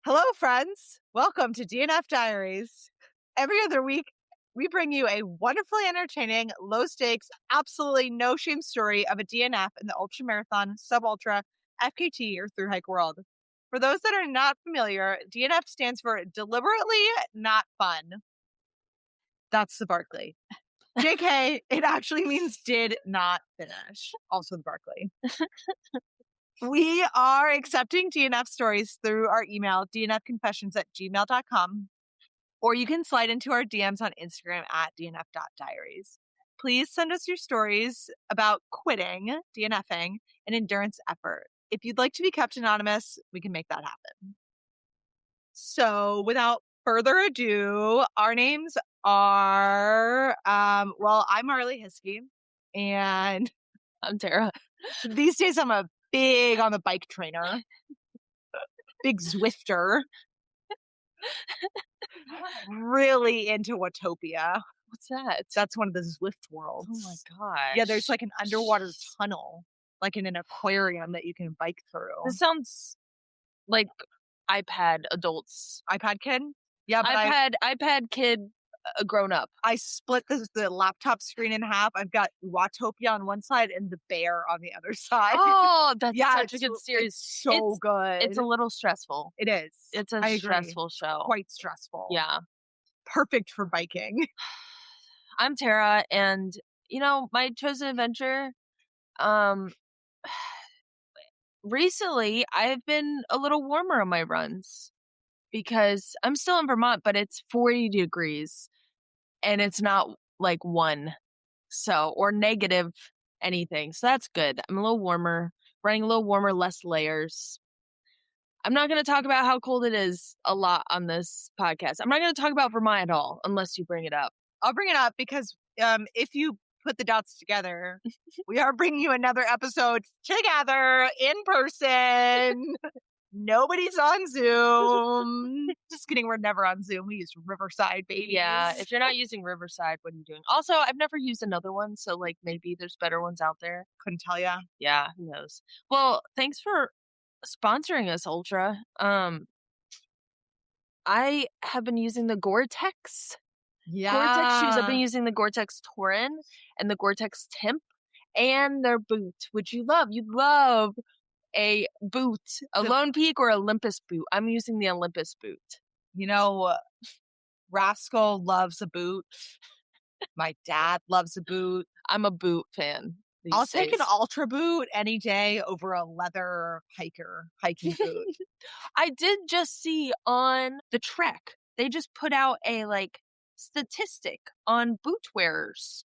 Hello, friends. Welcome to DNF Diaries. Every other week, we bring you a wonderfully entertaining, low stakes, absolutely no shame story of a DNF in the ultramarathon, sub-ultra, FKT, or through hike world. For those that are not familiar, DNF stands for deliberately not fun. That's the Barkley. JK, it actually means did not finish. Also the Barkley. We are accepting DNF stories through our email, dnfconfessions@gmail.com, or you can slide into our DMs on Instagram at dnf.diaries. Please send us your stories about quitting, DNFing, and endurance effort. If you'd like to be kept anonymous, we can make that happen. So without further ado, our names are, I'm Arlee Hiskey, and I'm Tara. these days I'm a big on the bike trainer. Big Zwifter. Really into Watopia. What's that? That's one of the Zwift worlds. Oh my gosh. Yeah, there's like an underwater tunnel, like in an aquarium that you can bike through. This sounds like iPad adults. iPad kid? Yeah, but iPad kid grown up. I split the laptop screen in half. I've got Watopia on one side and the bear on the other side. Oh, that's such a good series. It's so good. It's a little stressful. It is. It's a stressful show. Quite stressful. Yeah. Perfect for biking. I'm Tara, and my chosen adventure, recently I've been a little warmer on my runs because I'm still in Vermont, but it's 40 degrees and it's not like or negative anything. So that's good. I'm a little warmer, running a little warmer, less layers. I'm not going to talk about how cold it is a lot on this podcast. I'm not going to talk about Vermont at all unless you bring it up. I'll bring it up because if you put the dots together, we are bringing you another episode together in person. Nobody's on Zoom. Just kidding. We're never on Zoom. We use Riverside, baby. Yeah. If you're not using Riverside, what are you doing? Also, I've never used another one. So maybe there's better ones out there. Couldn't tell ya. Yeah. Who knows? Well, thanks for sponsoring us, Ultra. I have been using the Gore-Tex. Yeah. Gore-Tex shoes. I've been using the Gore-Tex Taurin and the Gore-Tex Timp and their boot, which you love. You'd love a boot, a Lone Peak or Olympus boot. I'm using the Olympus boot. Rascal loves a boot. My dad loves a boot. I'm a boot fan. I'll take an ultra boot any day over a leather hiking boot. I did just see on the Trek, they just put out a statistic on boot wearers.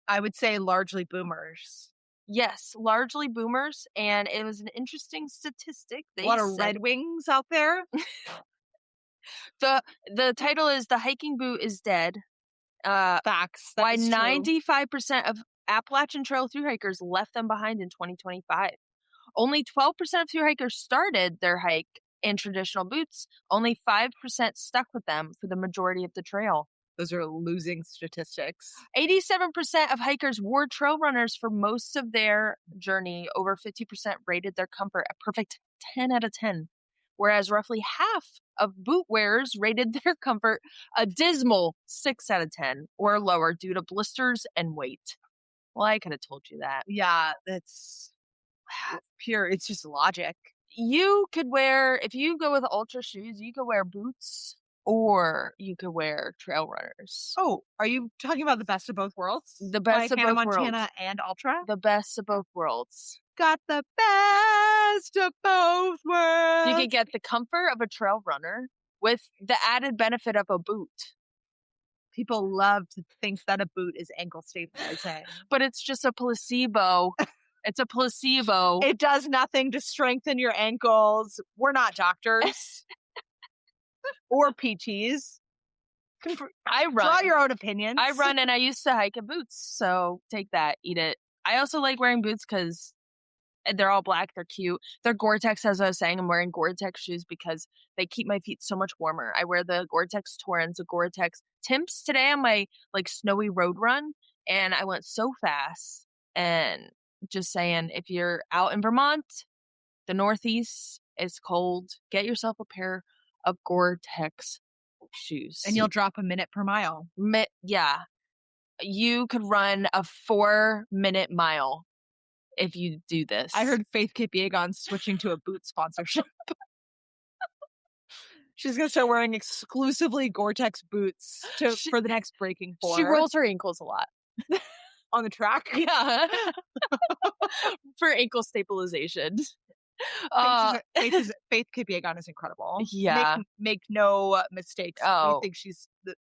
I would say largely boomers. Yes, largely boomers, and it was an interesting statistic. A lot of Red Wings out there. The title is "The Hiking Boot is Dead." Facts. Why 95% of Appalachian Trail thru hikers left them behind in 2025. Only 12% of thru hikers started their hike in traditional boots. Only 5% stuck with them for the majority of the trail. Those are losing statistics. 87% of hikers wore trail runners for most of their journey. Over 50% rated their comfort a perfect 10 out of 10. Whereas roughly half of boot wearers rated their comfort a dismal 6 out of 10 or lower due to blisters and weight. Well, I could have told you that. Yeah, that's pure. It's just logic. You could wear, if you go with ultra shoes, you could wear boots or you could wear trail runners. Oh, are you talking about the best of both worlds? The best of both worlds. Montana and ultra? The best of both worlds. Got the best of both worlds. You could get the comfort of a trail runner with the added benefit of a boot. People love to think that a boot is ankle stabilizing. But it's just a placebo. It's a placebo. It does nothing to strengthen your ankles. We're not doctors. Or PTs. I run. Draw your own opinions. I run and I used to hike in boots. So take that, eat it. I also like wearing boots because they're all black. They're cute. They're Gore-Tex, as I was saying. I'm wearing Gore-Tex shoes because they keep my feet so much warmer. I wear the Gore-Tex Taurins, the Gore-Tex Timps today on my snowy road run. And I went so fast. And just saying, if you're out in Vermont, the Northeast, It's cold. Get yourself a pair of Gore-Tex shoes. And you'll drop a minute per mile. Yeah. You could run a 4-minute mile if you do this. I heard Faith Kipyegon's switching to a boot sponsorship. She's gonna start wearing exclusively Gore-Tex boots for the next breaking four. She rolls her ankles a lot. On the track. Yeah. For ankle stabilization. Faith Kipyegon is incredible. Yeah. Make no mistakes. I think she's the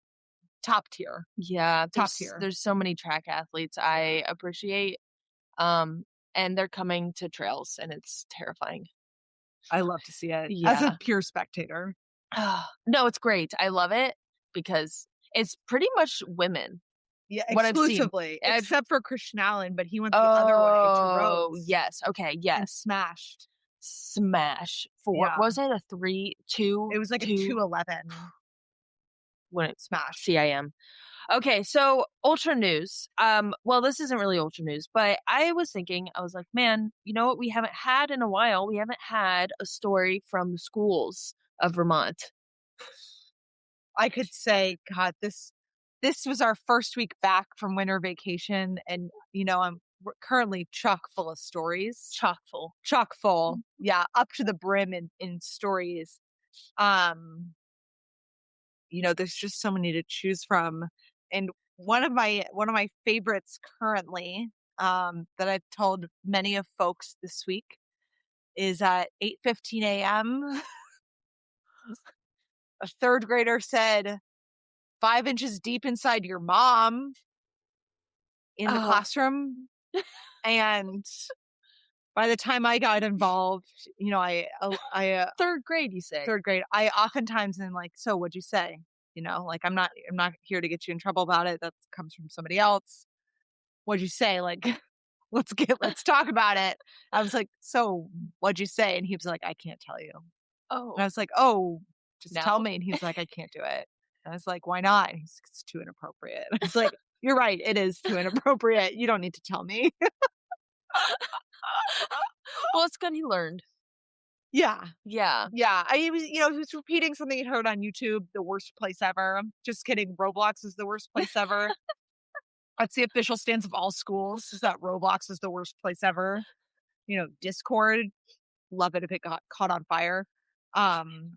top tier. Yeah. Top tier. There's so many track athletes I appreciate. And they're coming to trails, and it's terrifying. I love to see it. Yeah. As a pure spectator. No, it's great. I love it because it's pretty much women. Yeah, what exclusively. I've seen. Except for Christian Allen, but he went the other way to Rhodes. Oh, yes. Okay, yes. And smashed. Smash. Was it a 3-2? It was like a 2:11. When it smashed. CIM. Okay, so ultra news. Well, this isn't really ultra news, but I was thinking, I was like, man, you know what we haven't had in a while? We haven't had a story from the schools of Vermont. I could say, God, this was our first week back from winter vacation, and I'm currently chock full of stories. Chock full. Yeah, up to the brim in stories. There's just so many to choose from, and one of my favorites currently, that I've told many of folks this week, is at 8:15 a.m. A third grader said, 5 inches deep inside your mom in the classroom. And by the time I got involved, I third grade, you say? Third grade. I oftentimes am like, so what'd you say? I'm not here to get you in trouble about it. That comes from somebody else. What'd you say? Like, let's talk about it. I was like, so what'd you say? And he was like, I can't tell you. Oh. And I was like, oh, just tell me. And he was like, I can't do it. And I was like, why not? And he's like, it's too inappropriate. I was like, you're right. It is too inappropriate. You don't need to tell me. Well, it's good he learned. Yeah. Yeah. Yeah. He was repeating something he'd heard on YouTube, the worst place ever. Just kidding. Roblox is the worst place ever. That's the official stance of all schools, is that Roblox is the worst place ever. Discord, love it if it got caught on fire.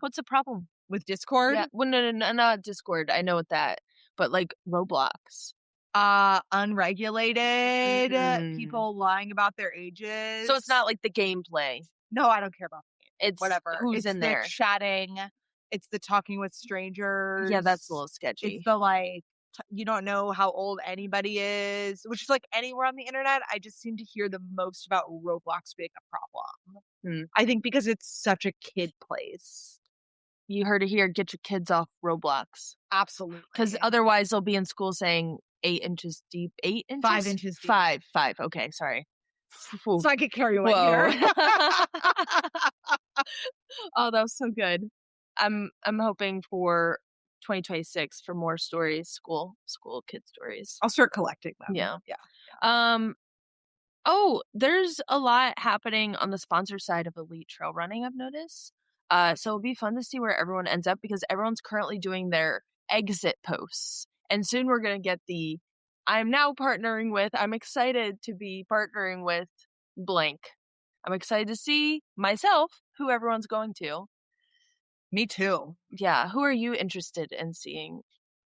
What's the problem with Discord? Yeah. Well, no, not Discord. I know what that, but like Roblox. Unregulated, people lying about their ages. So it's not like the gameplay. No, I don't care about the game. It's whatever. Who's in there? Chatting. It's the talking with strangers. Yeah, that's a little sketchy. It's the you don't know how old anybody is, which is like anywhere on the internet. I just seem to hear the most about Roblox being a problem. I think because it's such a kid place. You heard it here. Get your kids off Roblox. Absolutely. Because otherwise they'll be in school saying 8 inches deep. 8 inches? 5 inches deep. 5. Okay, sorry. So I could carry you here. Oh, that was so good. I'm hoping for 2026 for more stories, school kid stories. I'll start collecting them. Yeah. Yeah. Oh, there's a lot happening on the sponsor side of Elite Trail Running, I've noticed. So it'll be fun to see where everyone ends up because everyone's currently doing their exit posts. And soon we're going to get I'm excited to be partnering with blank. I'm excited to see myself, who everyone's going to. Me too. Yeah. Who are you interested in seeing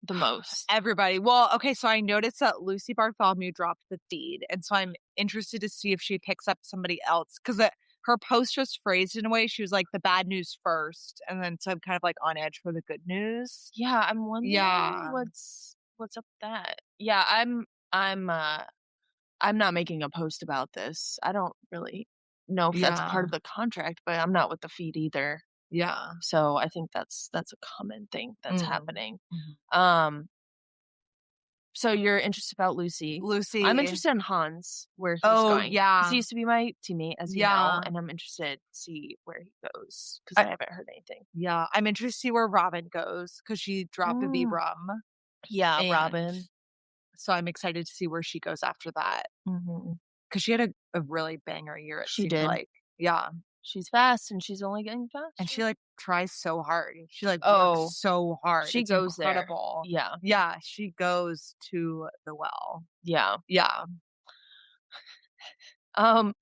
the most? Everybody. Well, okay, so I noticed that Lucy Bartholomew dropped the feed, and so I'm interested to see if she picks up somebody else, because her post was phrased in a way, she was like, the bad news first, and then so I'm kind of like on edge for the good news. Yeah, I'm wondering what's up with that. Yeah, I'm not making a post about this. I don't really know if that's part of the contract, but I'm not with the feed either. Yeah. So I think that's a common thing that's happening. Mm-hmm. So you're interested about Lucy. I'm interested in Hans, where he's going. Yeah. He used to be my teammate, as you know, and I'm interested to see where he goes because I haven't heard anything. Yeah. I'm interested to see where Robin goes because she dropped a Vibram. Yeah, Robin. So I'm excited to see where she goes after that. Because she had a really banger year. She did. Yeah. She's fast, and she's only getting And faster. she, like, tries so hard. She, like, works Oh, so hard. she It's goes there. incredible. Yeah, Yeah, she goes to the well. yeah. Yeah. Um,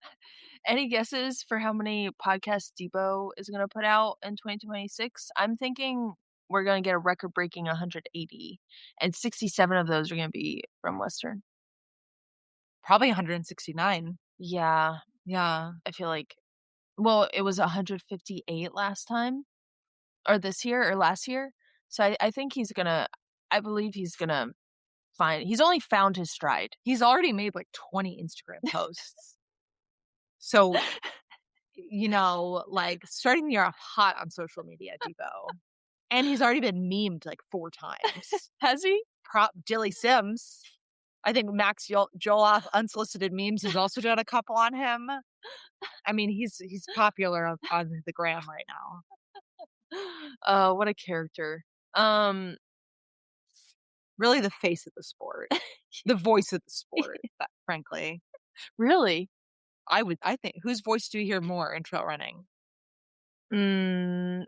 any guesses for how many podcasts Debo is gonna put out in 2026? I'm thinking we're gonna get a record-breaking 180, and 67 of those are gonna be from Western. Probably 169. Yeah, Yeah. I feel like well, it was 158 last time, or this year, or last year, so I think he's gonna I believe he's gonna he's only found his stride. He's already made, like, 20 Instagram posts. So, like, starting the year off hot on social media, Debo. And he's already been memed, like, 4 times. Has he? Prop Dilly Sims. I think Max Joloff Unsolicited Memes has also done a couple on him. I mean, he's popular on the gram right now. Oh, what a character. Um, Really the face of the sport. The voice of the sport, frankly. really? I think whose voice do you hear more in trail running?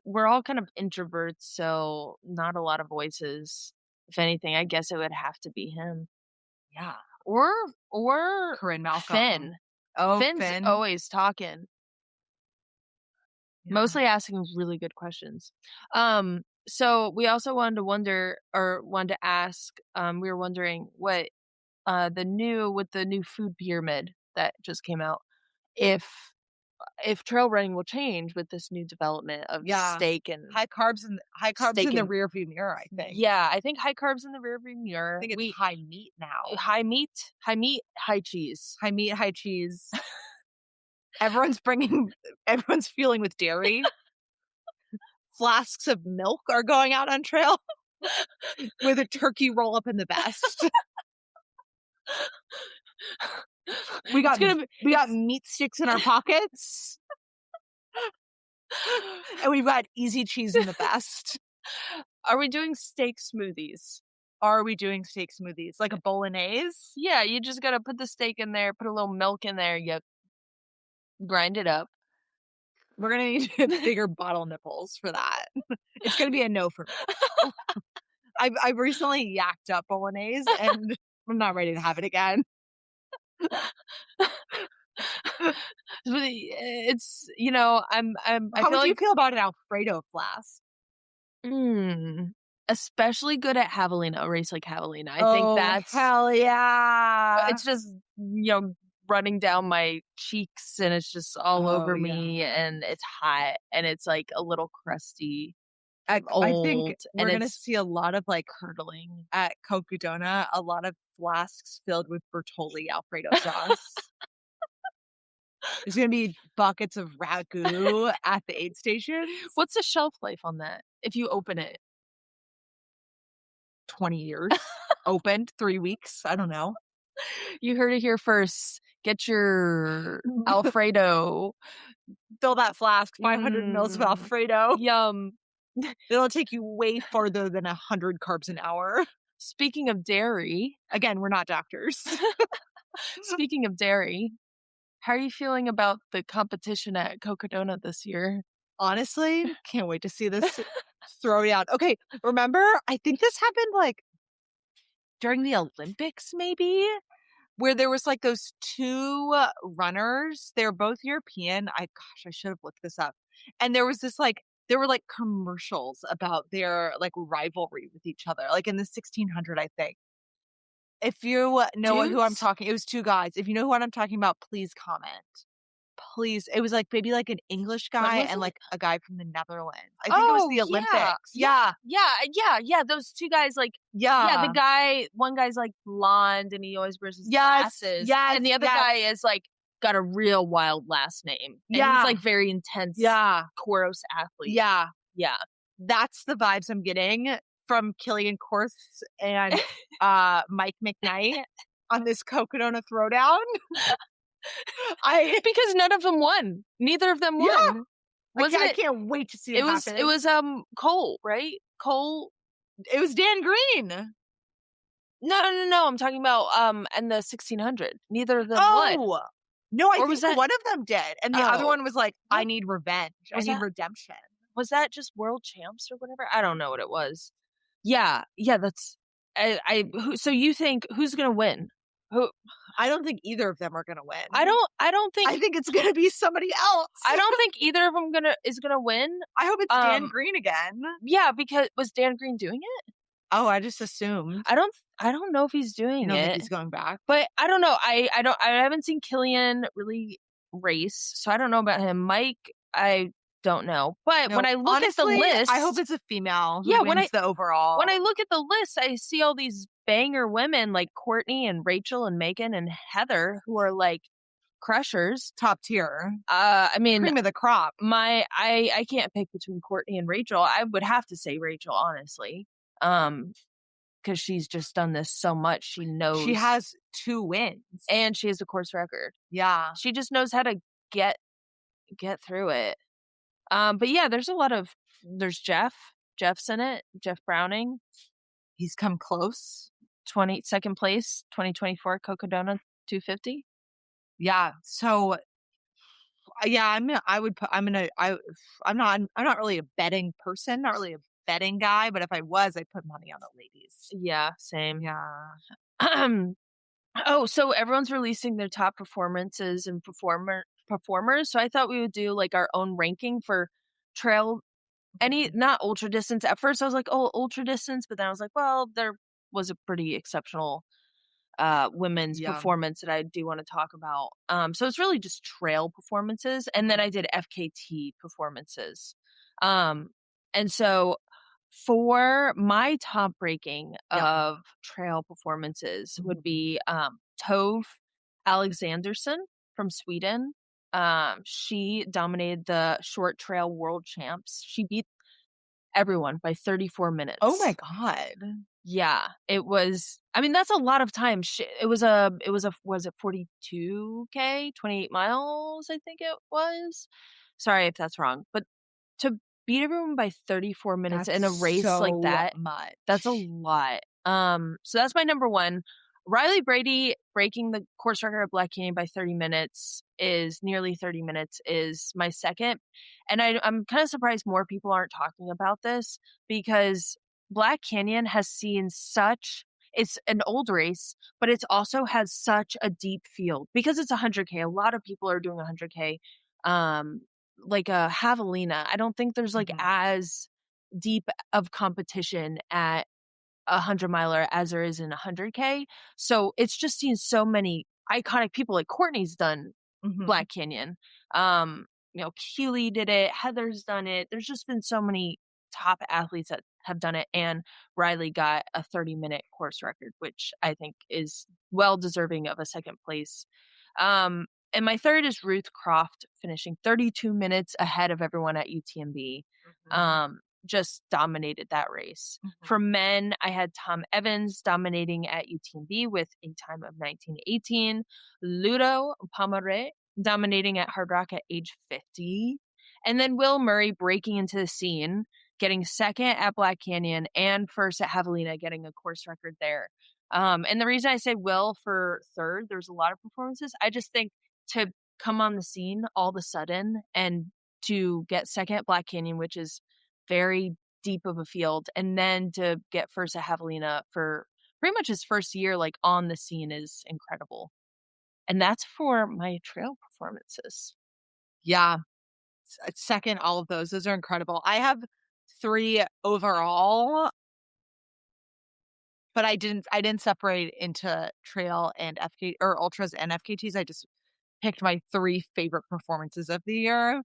We're all kind of introverts, so not a lot of voices. If anything, I guess it would have to be him. Yeah. Or Corinne Malcolm. Finn. Oh, Finn's Finn. always talking, Yeah. mostly asking really good questions. So we also wanted to ask, we were wondering what the new food pyramid that just came out, if trail running will change with this new development of Yeah. steak and High carbs in steak the and rearview mirror, I think. yeah, I think high carbs in the rearview I mirror. think it's high meat now. High meat, high cheese. High meat, high cheese. Everyone's fueling with dairy. Flasks of milk are going out on trail with a turkey roll up in the best. We got meat sticks in our pockets. And we've got easy cheese in the best. Are we doing steak smoothies? Are we doing steak smoothies? Like a bolognese? Yeah, you just gotta put the steak in there, put a little milk in there, you grind it up. We're gonna need bigger bottle nipples for that. It's gonna be a no for me. I've recently yacked up bolognese and I'm not ready to have it again. It's I How feel would you like feel about an Alfredo flask? especially good at javelina, a race like javelina. I think Oh, that's hell yeah. it's just, running down my cheeks, and it's just all Oh, over yeah. me, and it's hot, and it's, like, a little crusty, I think old, we're and gonna it's see a lot of, like, curdling. at Cocodona, a lot of flasks filled with Bertolli Alfredo sauce. There's gonna be buckets of ragu at the aid stations. What's the shelf life on that if you open it? 20 years. Opened 3 weeks. I don't know. You heard it here first. Get your Alfredo. Fill that flask, 500 mils of Alfredo. Yum. It'll take you way farther than 100 carbs an hour. Speaking of dairy, Again, we're not doctors. speaking of dairy, how are you feeling about the competition at Cocodona this year? Honestly, can't wait to see this throw down. Okay, remember? I think this happened like during the Olympics, maybe, where there was like those 2 runners. They're both European. I should have looked this up. And there was this like there were like commercials about their like rivalry with each other, like in the 1600, I think. If you know who I'm Dudes? talking, it was 2 guys. If you know what I'm talking about, please comment. Please. It was like maybe like an English When guy was and it? like a guy from the Netherlands. I think it was Oh, the yeah. Olympics. Yeah. Yeah, those 2 guys, like yeah, one guy's, like, blonde, and he always wears his Yes. glasses, Yes. and the other guy is, like, got a real wild last name, and he's, Yeah. like, very intense, Yeah. Coros athlete. Yeah. Yeah. That's the vibes I'm getting from Killian Korth and Mike McKnight on this Cocodona throwdown. Because none of them won. Neither of them won. Yeah. Wasn't I it can't wait to see it happen. it was, Cole, right? Cole It was Dan Green. No, I'm talking about, and the 1600. Neither of them won. Oh, No, I Or was think that one of them did, and the other oh, one was like, "I what need revenge. I was need that redemption." was that just world champs or whatever? I don't know what it was. Yeah, that's I who so you think who's gonna win? Who I don't think either of them are gonna win. I don't I think think it's gonna be somebody else. I don't think either of them is gonna win. I hope it's Dan Um, Green again. yeah, because was Dan Green doing it? Oh, I just assumed. I don't know if he's You doing don't think it, he's going back? but I don't know. I haven't seen Killian really race, so I don't know about him. Mike, I don't know. But when No, I look at the honestly, I hope list, it's a female who yeah, wins the when I overall look at the list, I see all these banger women like Courtney and Rachel and Megan and Heather who are like crushers. top tier, I mean, cream of the crop. I can't pick between Courtney and Rachel. I would have to say Rachel, honestly. Um, because she's just done this so much. She She knows, has 2 wins. and she has a course record. Yeah, She just knows how to get through it. But yeah, there's Jeff. Jeff's in it. Jeff Browning, he's come close. 22nd place, 2024 Cocodona 250. Yeah, so, yeah, I'm not really a betting person, not really a betting guy, but if I was, I'd put money on the ladies. Yeah, same. Yeah. Oh, so everyone's releasing their top performances and performers. So I thought we would do like our own ranking for trail any not ultra distance. At first I was like, oh, ultra distance, but then I was like, well, there was a pretty exceptional women's Yeah. performance that I do want to talk about. So it's really just trail performances, and then I did FKT performances. Um, and so for my top ranking Yep. of trail performances would Mhm. be Tove Alexandersson from Sweden. She dominated the short trail world champs. She beat everyone by 34 Oh my minutes. god. Yeah, it was I mean, that's a lot of time. Was it 42K, 28 miles, I think it was? Sorry if that's wrong, but to beat everyone by 34 minutes That's in a race like so that, that's a much. lot. So that's my number 1. Riley Brady breaking the course record at Black Canyon by 30 minutes is nearly 30 minutes is my second. And I'm kind of surprised more people aren't talking about this because Black Canyon has seen such it's an old race, but it's also has such a deep field because it's 100K. A lot of people are doing 100K. Like a javelina. I don't think there's like Mhm. as deep of competition at 100 miler as there is in 100K. So it's just seen so many iconic people. Like Courtney's done Mhm. Black Canyon. Keely did it. Heather's done it. There's just been so many top athletes that have done it. And Riley got a 30-minute course record, which I think is well deserving of a second place. And my third is Ruth Croft finishing 32 minutes ahead of everyone at UTMB. Mhm. Just dominated that race. Mhm. For men, I had Tom Evans dominating at UTMB with a time of 19:18. Ludo Pomeré dominating at Hard Rock at age 50. And then Will Murray breaking into the scene, getting second at Black Canyon and first at Javelina, getting a course record there. And the reason I say Will for third, there's a lot of performances. I just think to come on the scene all of a sudden and to get second at Black Canyon, which is very deep of a field, and then to get first at Javelina for pretty much his first year like on the scene is incredible. And that's for my trail performances. Yeah. Second all of those. Those are incredible. I have 3 overall, but I didn't separate into trail and FK or ultras and FKTs. I just picked my 3 favorite performances of the year.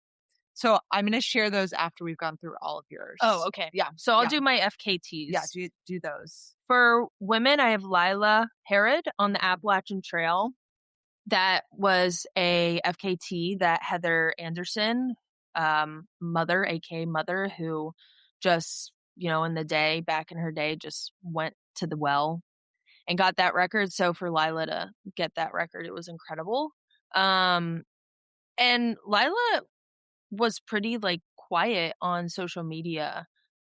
So I'm gonna share those after we've gone through all of Oh, yours. okay. Yeah. So I'll Yeah. do my Yeah. FKTs. Do those. For women, I have Lila Herod on the Appalachian Trail. That was a FKT that Heather Anderson, mother, aka mother, who just, in the day, back in her day, just went to the well and got that record. So for Lila to get that record, it was incredible. Um, and Lila was pretty like quiet on social media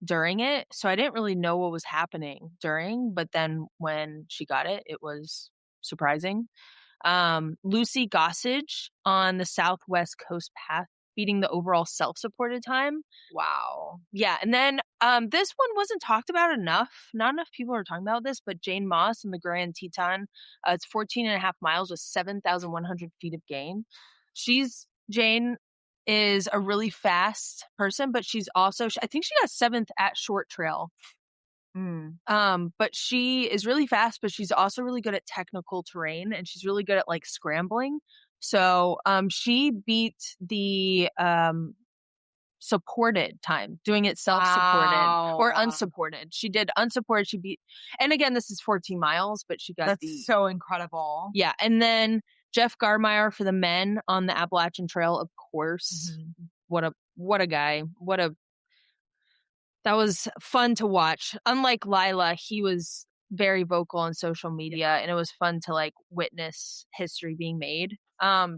during it. So I didn't really know what was happening during, but then when she got it, it was surprising. Lucy Gossage on the Southwest Coast Path, beating the overall self-supported time. Wow. Yeah, and then, this one wasn't talked about enough. Not enough people are talking about this, but Jane Moss and the Grand Teton, it's 14.5 miles with 7,100 feet of gain. Jane is a really fast person, but she's also I think she got 7th at short trail. Mm. But she is really fast, but she's also really good at technical terrain, and she's really good at, like, scrambling. So, she beat the, supported time, doing it self-supported or Wow. unsupported. She did unsupported, she beat, and again, this is 14 miles, but she got That's so incredible. yeah, and then Jeff Garmeyer for the men on the Appalachian Trail, of course. Mhm. What a guy. That was fun to watch. Unlike Lila, he was very vocal on social media, and it was fun to, like, witness history being made.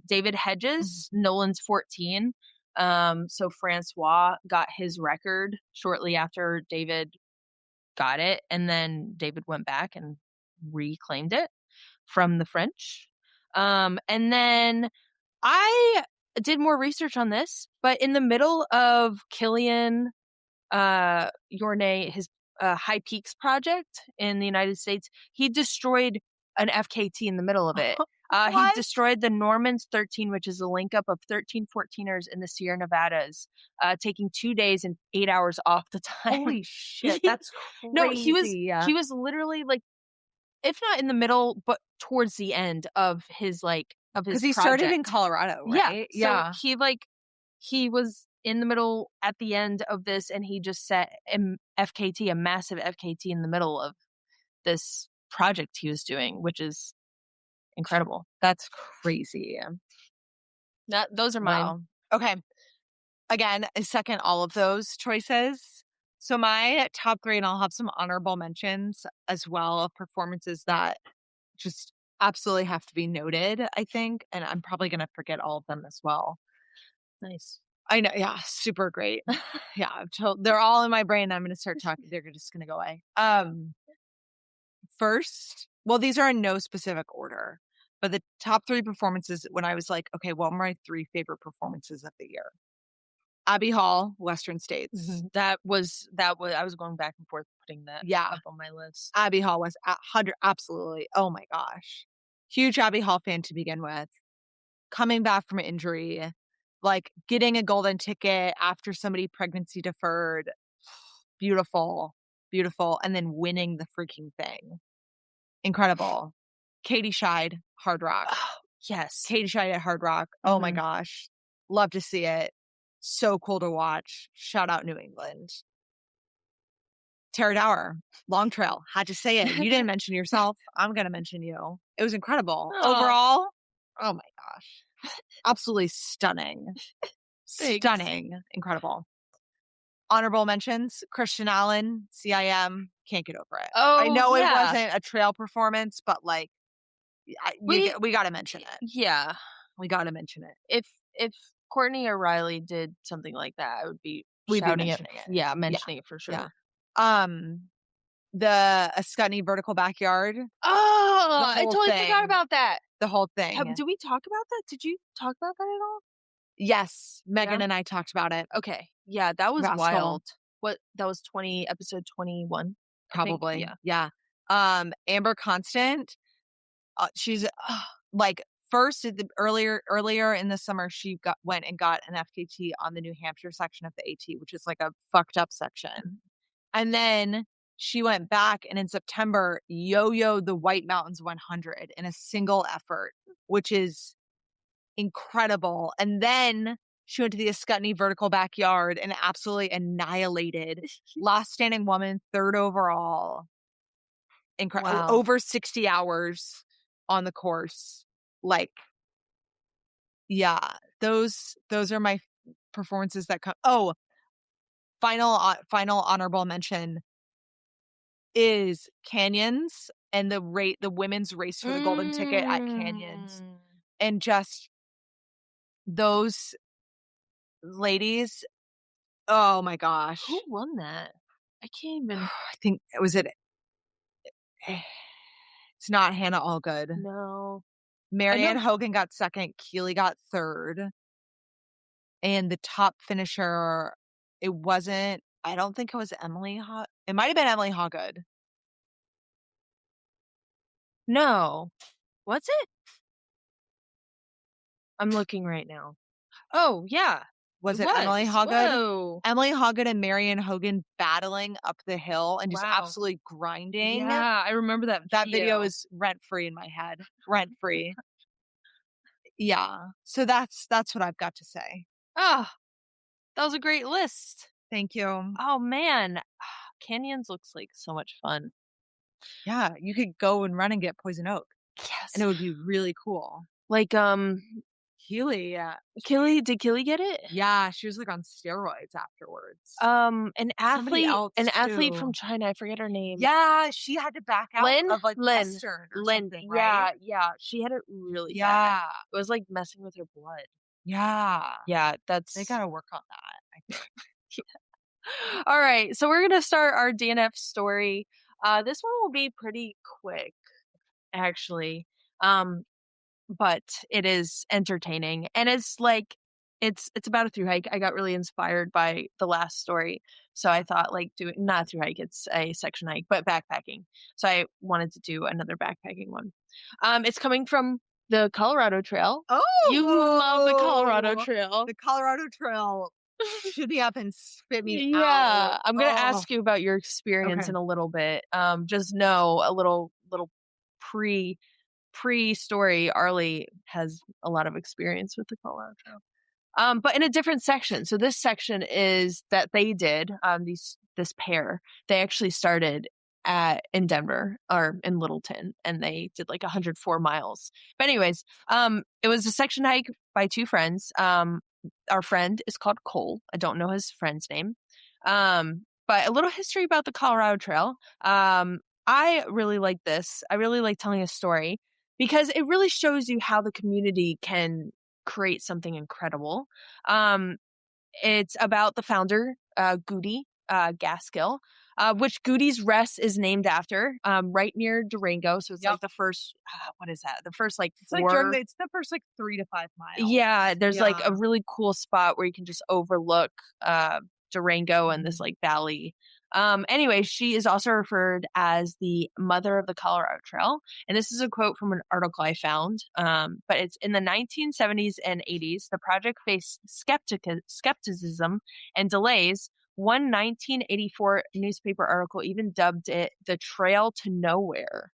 David Hedges, Mhm. Nolan's 14. So Francois got his record shortly after David got it, and then David went back and reclaimed it from the French. And then I did more research on this, but in the middle of Killian Jornet, his High Peaks project in the United States, he destroyed an FKT in the middle of it. He What? destroyed the Norman's 13, which is a link up of 13 14ers in the Sierra Nevadas, taking 2 days and 8 hours off the time. Holy shit, that's No, crazy. he was literally, like, if not in the middle, but towards the end of his, like, of his Because he started in project. Colorado, Yeah. right? So Yeah. he was in the middle at the end of this, and he just set FKT, a massive FKT in the middle of this project he was doing, which is incredible. That's crazy. Those are mine. Wow. Okay. Again, I second all of those choices. So my top 3, and I'll have some honorable mentions as well of performances that just absolutely have to be noted, I think, and I'm probably gonna forget all of them as well. Nice. I know, yeah, super great. Yeah, they're all in my brain. I'm gonna start talking. They're just gonna go away. First, well, these are in no specific order, but the top 3 performances when I was like, okay, what are my 3 favorite performances of the year? Abbey Hall, Western States. That was I was going back and forth putting that Yeah, up on my list. Abbey Hall was 100, absolutely. Oh my gosh. Huge Abbey Hall fan to begin with. Coming back from injury, like getting a golden ticket after somebody pregnancy deferred. Beautiful, beautiful. And then winning the freaking thing. Incredible. Katie Scheid, Hard Rock. Oh, yes. Katie Scheid at Hard Rock. Oh my Mhm. gosh. Love to see it. So cool to watch. Shout out New England. Tara Dower, Long Trail. Had to say it. You didn't mention yourself. I'm gonna mention you. It was incredible. Aw, Overall, oh my gosh. Absolutely stunning. thanks. Stunning. Incredible. Honorable mentions, Christian Allen, CIM. Can't get over it. I Oh, know it yeah. wasn't a trail performance, but like We we gotta mention it. yeah. We gotta mention it. If Courtney or Riley did something like that, I would be We'd be shouting it, mentioning it. yeah, Yeah. mentioning it for Yeah. sure. The Ascutney Vertical Backyard, the Oh, I whole totally forgot thing. about that. The whole thing. Did we talk about that? Did you talk about that at all? Yes, Yeah? Megan and I talked about it. Okay. Yeah, that was About Skull, wild. That was episode 21, I think? probably. Yeah. Yeah. Amber Constant, she's like first at the earlier in the summer, she went and got an FKT on the New Hampshire section of the AT, which is like a fucked up section. And then she went back and in September yo-yoed the White Mountains 100 in a single effort, which is incredible. And then she went to the Ascutney Vertical Backyard and absolutely annihilated. Last standing woman, 3rd overall. Wow. Over 60 hours on the course. Like, yeah, those are my performances that come. Oh, final honorable mention is Canyons and the women's race for the golden ticket at Canyons. Mm. And just those ladies, oh my Who gosh. won that? I can't even I think was it it's not Hannah Allgood. know. I Marianne know. Hogan got second, Keely got third, and the top finisher, I don't think it was it might have been Emily Hawgood. No. Was it? I'm looking right now. Oh, yeah. Was It it Emily was. Hawgood? Whoa. Emily Hawgood and Marianne Hogan battling up the hill and just Wow. absolutely grinding. Yeah, I remember that That video video. is rent-free in my head. Rent-free. Yeah. So that's what I've got to say. Oh, that was a great list. Thank you. Oh, man. Canyons looks like so much fun. Yeah, you could go and run and get poison oak, and Yes. it would be really cool. Like, Keely, yeah. Did Killy get it? Yeah, she was, like, on steroids afterwards. An Somebody athlete else an athlete from too. China, I forget her name. Yeah, she had to back out Lynn? of, like, Lynn. Western or Lynn. something, right? Yeah, yeah. She had it really bad. Yeah, It was, like, messing with her blood. yeah. Yeah, They that's gotta work on that, I think. Alright, so we're gonna start our DNF story. This one will be pretty quick, actually. Um, but it is entertaining, and it's like it's about a thru hike. I got really inspired by the last story, so I thought, like, doing not a thru hike, it's a section hike, but backpacking. So I wanted to do another backpacking one. It's coming from the Colorado Trail. You love the Colorado Oh! Trail. The Colorado Trail should be up and spit me out. Yeah, I'm gonna Oh, ask you about your experience okay. in a little bit. Just know a little pre story. Arlie has a lot of experience with the Colorado Trail. But in a different section. So this section is that they did, this pair, they actually started in Denver or in Littleton, and they did like 104 miles. But anyways, it was a section hike by two friends. Our friend is called Cole. I don't know his friend's name. But a little history about the Colorado Trail. I really like this. I really like telling a story because it really shows you how the community can create something incredible. Um, it's about the founder, Goody Gaskill, which Goody's Rest is named after, right near Durango. So it's Yep. like the first, what is that? The first like It's like four. it's the first, like, 3 to 5 miles. Yeah, there's like Yeah. a really cool spot where you can just overlook Durango and this Mhm. like valley. Anyway, she is also referred as the mother of the Colorado Trail. And this is a quote from an article I found. But it's in the 1970s and 80s, the project faced skepticism and delays. One 1984 newspaper article even dubbed it the Trail to Nowhere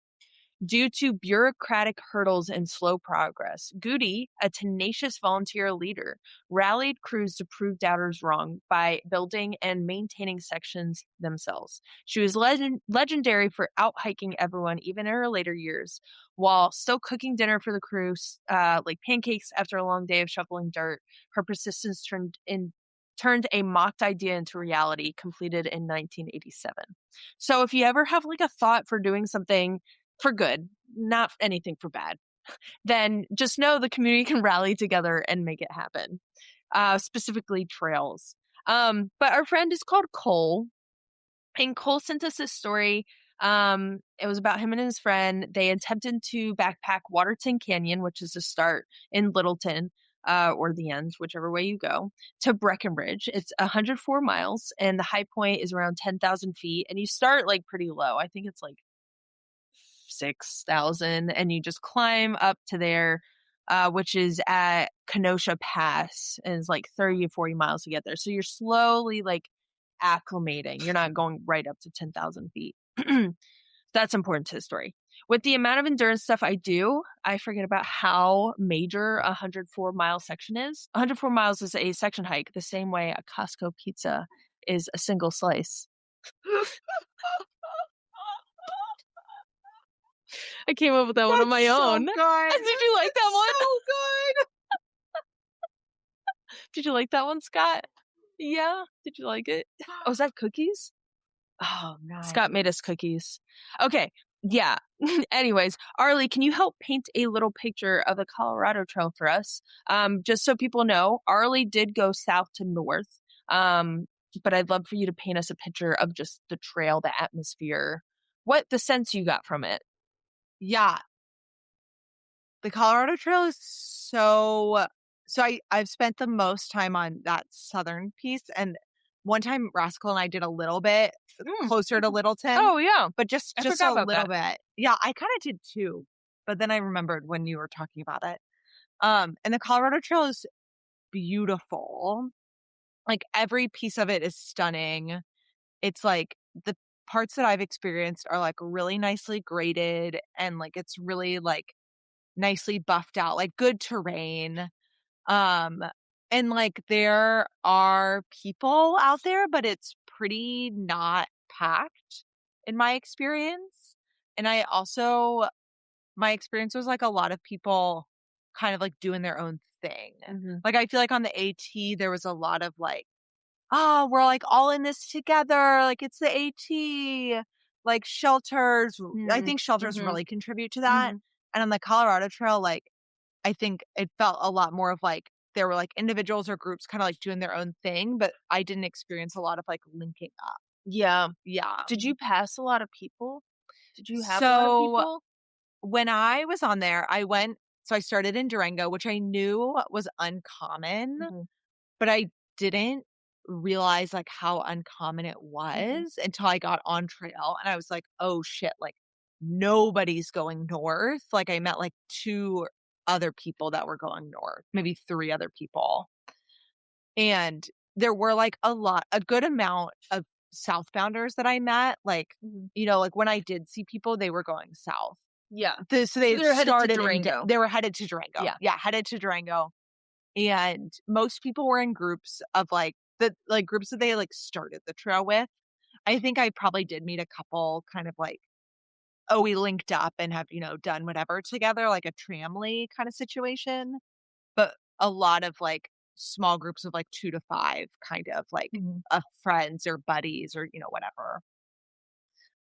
due to bureaucratic hurdles and slow progress. Goody, a tenacious volunteer leader, rallied crews to prove doubters wrong by building and maintaining sections themselves. She was legendary for out hiking everyone, even in her later years, while still cooking dinner for the crew, like pancakes after a long day of shoveling dirt. Her persistence turned a mocked idea into reality, completed in 1987. So if you ever have like a thought for doing something for good, not anything for bad, then just know the community can rally together and make it happen. Specifically trails. But our friend is called Cole, and Cole sent us this story. It was about him and his friend. They attempted to backpack Waterton Canyon, which is the start in Littleton, or the ends, whichever way you go, to Breckenridge. It's 104 miles, and the high point is around 10,000 feet. And you start like pretty low. I think it's like 6,000, and you just climb up to there, which is at Kenosha Pass, and it's like 30 to 40 miles to get there. So you're slowly like acclimating. You're not going right up to 10,000 feet. That's important to the story. With the amount of endurance stuff I do, I forget about how major a 104-mile section is. 104 miles is a section hike, the same way a Costco pizza is a single slice. I came up with that one on my That's so own. good. Did you like that one? So good. Did you like that one, Scott? Yeah? Did you like it? Oh, is that cookies? Oh, nice. Scott made us cookies. Okay. Yeah. Anyways, Arlie, can you help paint a little picture of the Colorado Trail for us? Just so people know, Arlie did go south to north. But I'd love for you to paint us a picture of just the trail, the atmosphere, what the sense you got from it. Yeah. The Colorado Trail is I've spent the most time on that southern piece, and one time Rascal and I did a little bit Mm. closer to Littleton, Oh, yeah. but just I just forgot a about little that. bit. Yeah, I kinda did too, but then I remembered when you were talking about it. And the Colorado Trail is beautiful. Like, every piece of it is stunning. It's like the parts that I've experienced are, like, really nicely graded and, like, it's really, like, nicely buffed out, like, good terrain. Um, and, like, there are people out there, but it's pretty not packed in my experience. And I also my experience was, like, a lot of people kind of, like, doing their own thing. Mhm. Like, I feel like on the AT, there was a lot of, like, "Oh, we're, like, all in this together, like, it's the AT." Like, shelters I Mm. think shelters Mhm. really contribute to that. Mhm. And on the Colorado Trail, like, I think it felt a lot more of, like, there were, like, individuals or groups kinda, like, doing their own thing, but I didn't experience a lot of, like, linking up. Yeah. Yeah. Did you pass a lot of people? Did you have a lot of So, people? when I was on there, I started in Durango, which I knew was uncommon, Mhm. but I didn't realize, like, how uncommon it Mhm. was until I got on trail, and I was like, "Oh, shit," like, nobody's going north. Like, I met, like, 2 other people that were going north, maybe 3 other people, and there were, like, a good amount of southbounders that I met, like, Mhm. like, when I did see people, they were going south. Yeah. So they So had they're headed to started in D Durango. they were headed to Durango. Yeah. Yeah, headed to Durango. And most people were in groups of, groups that they, like, started the trail with. I think I probably did meet a couple kind of like, oh, we linked up and have, done whatever together, like a tramily kinda situation, but a lot of, like, small groups of, like, 2 to 5 kind of, like, Mhm. friends or buddies or, whatever.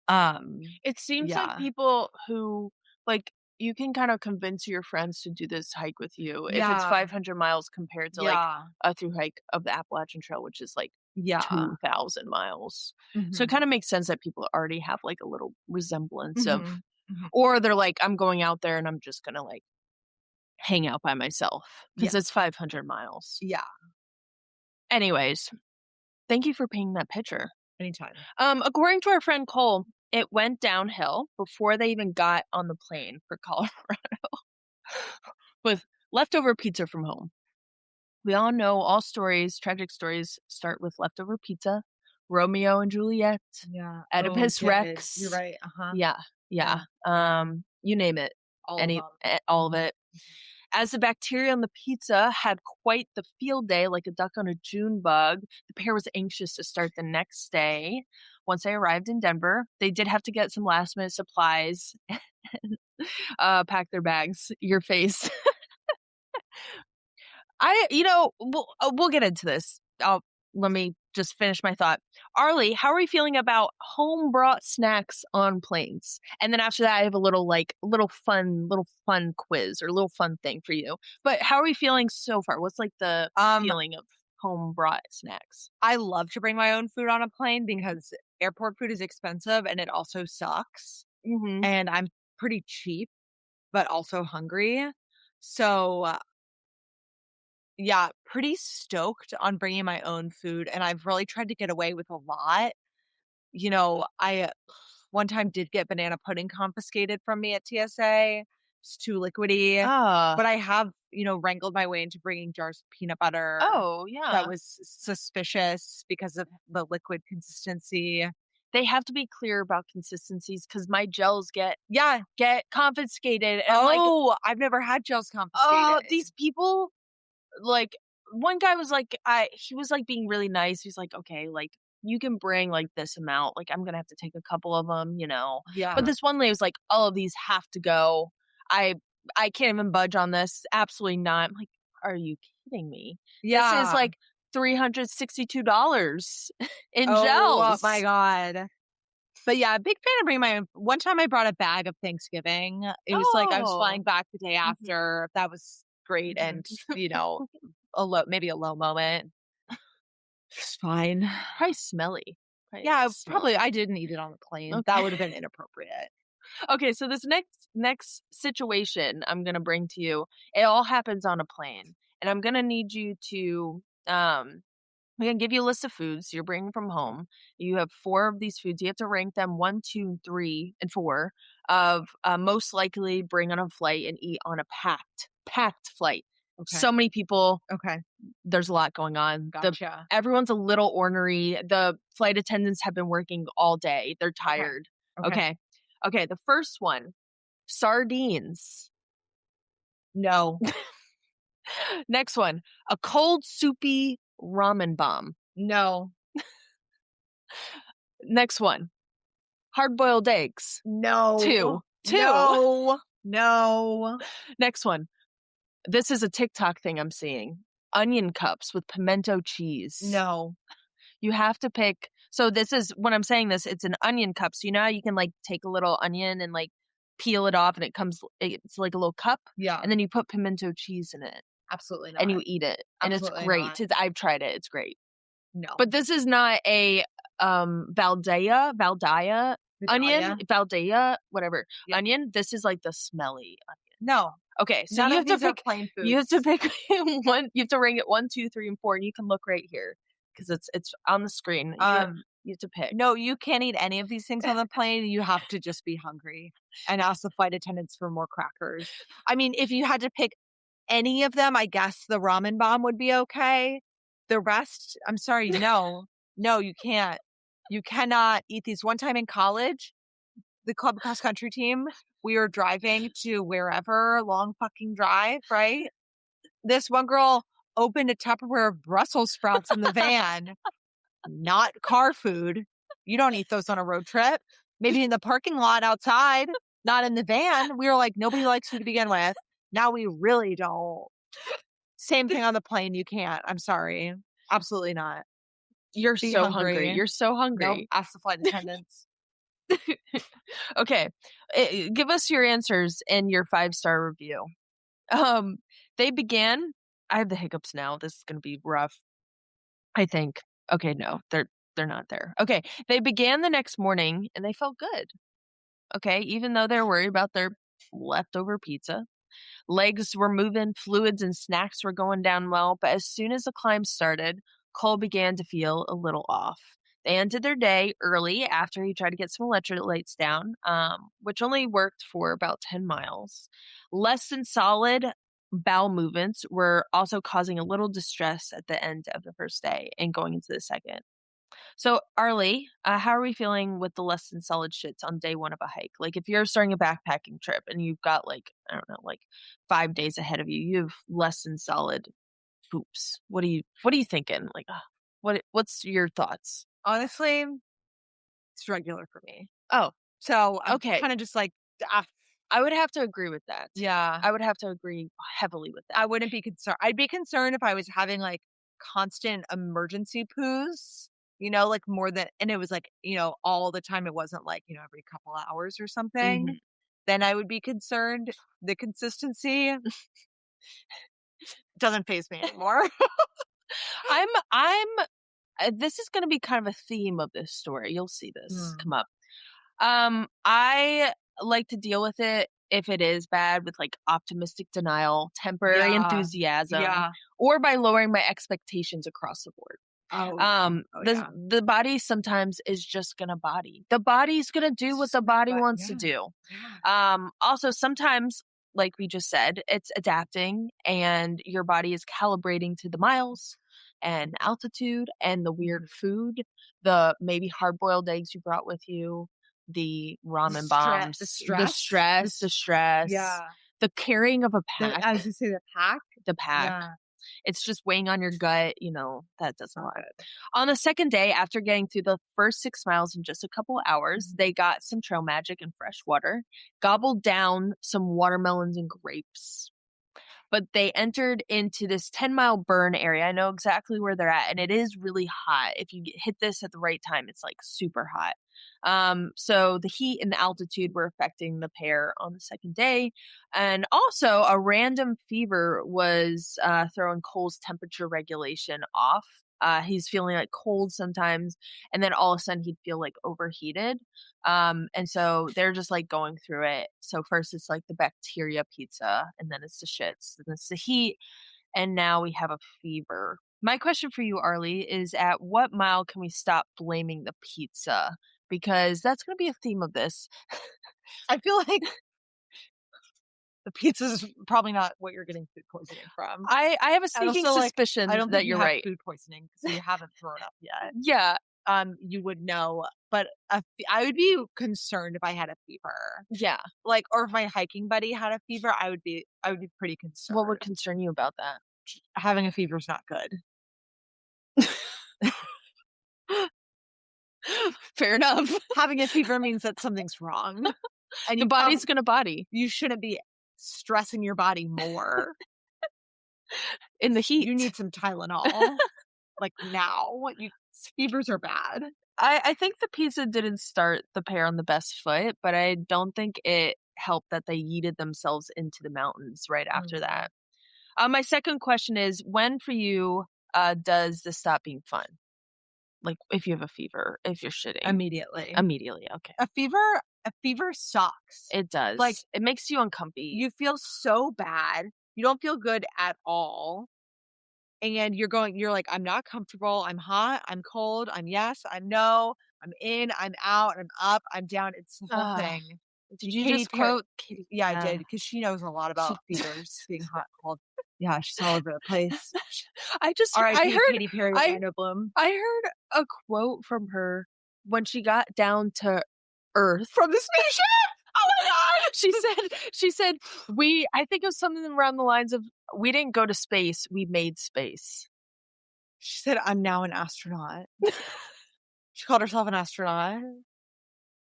Um, It seems like yeah. people who like, you can kind of convince your friends to do this hike with you if it's Yeah. 500 miles compared to, like, Yeah. a through hike of the Appalachian Trail, which is, like, Yeah. 2,000 miles. So it Mhm. kinda makes sense that people already have, like, a little resemblance of Mhm. Mhm. or they're like, "I'm going out there and I'm just gonna, like, hang out by myself Yeah. because it's 500 miles." Yeah. Anyways, thank you for painting that picture. Anytime. According to our friend Cole, it went downhill before they even got on the plane for Colorado with leftover pizza from home. We all know all stories, tragic stories start with leftover pizza. Romeo and Juliet, Yeah. Oh, it Oedipus did. You're Rex. right. Uh-huh. Yeah, yeah. Yeah. Yeah. You name it. All of them. All of Mhm. it. As the bacteria on the pizza had quite the field day like a duck on a June bug, the pair was anxious to start the next day. Once they arrived in Denver, they did have to get some last minute supplies and pack their bags. Your face. We'll get into this. Let me just finish my thought. Arlie, how are you feeling about home brought snacks on planes? And then after that, I have a little fun quiz or little fun thing for you. But how are you feeling so far? What's like the Um, feeling of home brought snacks? I love to bring my own food on a plane because airport food is expensive and it also sucks. Mm-hmm. And I'm pretty cheap, but also hungry. So, yeah, pretty stoked on bringing my own food. And I've really tried to get away with a lot. I one time did get banana pudding confiscated from me at TSA. It's too liquidy, Ah, but I have, wrangled my way into bringing jars of peanut butter oh that yeah. was suspicious because of the liquid consistency. They have to be clear about consistencies because my gels Yeah. get confiscated, and I'm like, Oh, I've never had gels confiscated. oh, these people like, one guy was like he was, like, being really nice. He's like, "Okay, like, you can bring, like, this amount, like, I'm gonna have to take a couple of them, you know?" But Yeah. this one lady was like, "All of these have to go. I I can't even budge on this. Absolutely not." I'm like, "Are you kidding me? This is, Yeah. like, $362 in Oh my gels." god. But yeah, big fan of bringing my own one time I brought a bag of Thanksgiving. It was like I was flying Oh. back the day Mhm, after. That was great mhm. and, maybe a low moment. It's fine. Probably smelly. Probably, like, Yeah, smell. probably I didn't eat it on the plane. That Okay. would have been inappropriate. Okay, so this next situation I'm gonna bring to you, it all happens on a plane, and I'm gonna need you to I'm gonna give you a list of foods you're bringing from home. You have 4 of these foods. You have to rank them 1, 2, 3, and 4 of most likely bring on a flight and eat on a packed flight. Okay. So many people, Okay. there's a lot going on. Gotcha. Everyone's a little ornery. The flight attendants have been working all day. They're Okay. tired. Okay. Okay. Okay, the first one, sardines. No. Next one, a cold soupy ramen bomb. No. Next one, hard-boiled eggs. No. 2. 2. No. No. Next one. This is a TikTok thing I'm seeing. Onion cups with pimento cheese. No. You have to pick. So this is when I'm saying this, it's an onion cup. So you know how you can like take a little onion and like peel it off and it's like a little cup. Yeah. And then you put pimento cheese in it Absolutely and you not. eat it. And it's Absolutely great. not. I've tried it. It's great. No. But this is not a Valdaya onion, Vidalia? Valdaya, whatever. Yeah. Onion. This is like the smelly onion. No. Okay, so None you of have to these are pick plain foods. you have to pick one, you have to rank it 1, 2, 3, and 4, and you can look right here because it's on the screen. You have to pick. No, you can't eat any of these things on the plane. You have to just be hungry and ask the flight attendants for more crackers. I mean, if you had to pick any of them, I guess the ramen bomb would be okay. The rest, I'm sorry, no. No, you can't. You cannot eat these. One time in college, the club cross country team, we were driving to wherever, long fucking drive, right? This one girl opened a Tupperware of Brussels sprouts in the van, not car food. You don't eat those on a road trip. Maybe in the parking lot outside, not in the van. We were like, nobody likes you to begin with. Now we really don't. Same thing on the plane. You can't. I'm sorry. Absolutely not. You're Be so hungry. hungry. You're so Nope. hungry. Ask the flight attendants. Okay. Give us your answers in your 5-star review. They began. I have the hiccups now. This is going to be rough. I think. Okay, no. They're not there. Okay. They began the next morning and they felt good. Okay, even though they're worried about their leftover pizza. Legs were moving, fluids and snacks were going down well, but as soon as the climb started, Cole began to feel a little off. They ended their day early after he tried to get some electrolytes down, which only worked for about 10 miles. Less than solid bowel movements were also causing a little distress at the end of the first day and going into the second. So, Arlie, how are we feeling with the less than solid shits on day 1 of a hike? Like, if you're starting a backpacking trip and you've got like, I don't know, like 5 days ahead of you, you have less than solid poops. What are you thinking? Like, what's your thoughts? Honestly, it's regular for me. Oh, So I'm okay. kind of just like, ah, I would have to agree with that. yeah. I would have to agree heavily with that. I wouldn't be concerned. I'd be concerned if I was having like constant emergency poos, like more than, and it was like, all the time. It wasn't like, every couple hours or something. Mhm. Then I would be concerned. The consistency doesn't faze me anymore. I'm this is going to be kind of a theme of this story. You'll see this come up. I like to deal with it if it is bad with like optimistic denial, temporary Yeah. enthusiasm, Yeah. or by lowering my expectations across the board. Oh, yeah. Oh, yeah. The body sometimes is just gonna body. The body's gonna do what the body wants to do. Yeah. Also sometimes, like we just said, it's adapting and your body is calibrating to the miles and altitude and the weird food, the maybe hard boiled eggs you brought with you, the ramen bombs, The stress, Yeah. the carrying of a pack, I was gonna say the pack. the pack. Yeah. It's just weighing on your gut, that doesn't Not lie. good. On the second day, after getting through the first 6 miles in just a couple hours, Mhm. they got some trail magic and fresh water, gobbled down some watermelons and grapes. But they entered into this 10-mile burn area. I know exactly where they're at, and it is really hot. If you hit this at the right time, it's like super hot. So the heat and the altitude were affecting the pair on the second day. And also a random fever was throwing Cole's temperature regulation off. He's feeling like cold sometimes, and then all of a sudden he'd feel like overheated. And so they're just like going through it. So first it's like the bacteria pizza, and then it's the shits, and it's the heat, and now we have a fever. My question for you, Arlie, is at what mile can we stop blaming the pizza? Because that's going to be a theme of this. I feel like the pizza's probably not what you're getting food poisoning from. I have a And sneaking also, like, I suspicion don't think that you you're have right. food poisoning because you haven't thrown up yet. Yeah, You would know, but I would be concerned if I had a fever. yeah. Like, or if my hiking buddy had a fever, I would be pretty What would concerned. concern you about that? Having a fever is not good. Fair enough. Having a fever means that something's wrong, and The body's gonna body you shouldn't be stressing your body more. in the heat. You need some Tylenol, like, now. Fevers are bad. I think the pizza didn't start the pair on the best foot, but I don't think it helped that they yeeted themselves into the mountains right after Mm. that. My second question is, when for you, does this stop being fun? Like, if you have a fever, if you're shitting. Immediately. Immediately, okay. A fever sucks. It does. Like, It makes you uncomfy. you feel so bad. You don't feel good at all. And you're like, "I'm not comfortable. I'm hot. I'm cold. I'm yes. I'm no. I'm in. I'm out. I'm up. I'm down." It's the whole Ah, thing. did you Katy just Perry. quote Katy? Yeah, I Yeah. did, because she knows a lot She about fevers, being hot, cold. Yeah, she's all over the place. I just I R.I.P. heard Katy Perry, I Orlando Bloom. I heard a quote from her when she got down to earth. From the spaceship! Oh my god! She said, "We," I think it was something around the lines of, "We didn't go to space, we made space." She said, "I'm now an astronaut." She called herself an astronaut.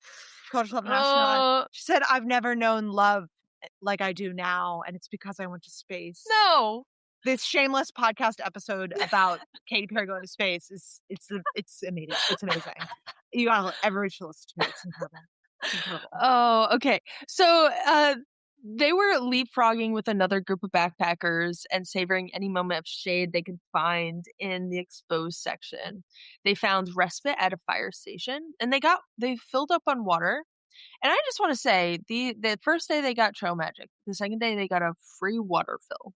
She called herself an astronaut. Uh, She said, "I've never known love like I do now, and it's because I went to space." no. This shameless podcast episode about Katy Perry going to space it's amazing. It's amazing. Everybody should listen to it. It's incredible. It's incredible. Oh, okay. So, they were leapfrogging with another group of backpackers and savoring any moment of shade they could find in the exposed section. They found respite at a fire station, and they filled up on water. And I just want to say, the first day they got trail magic. The second day they got a free water fill.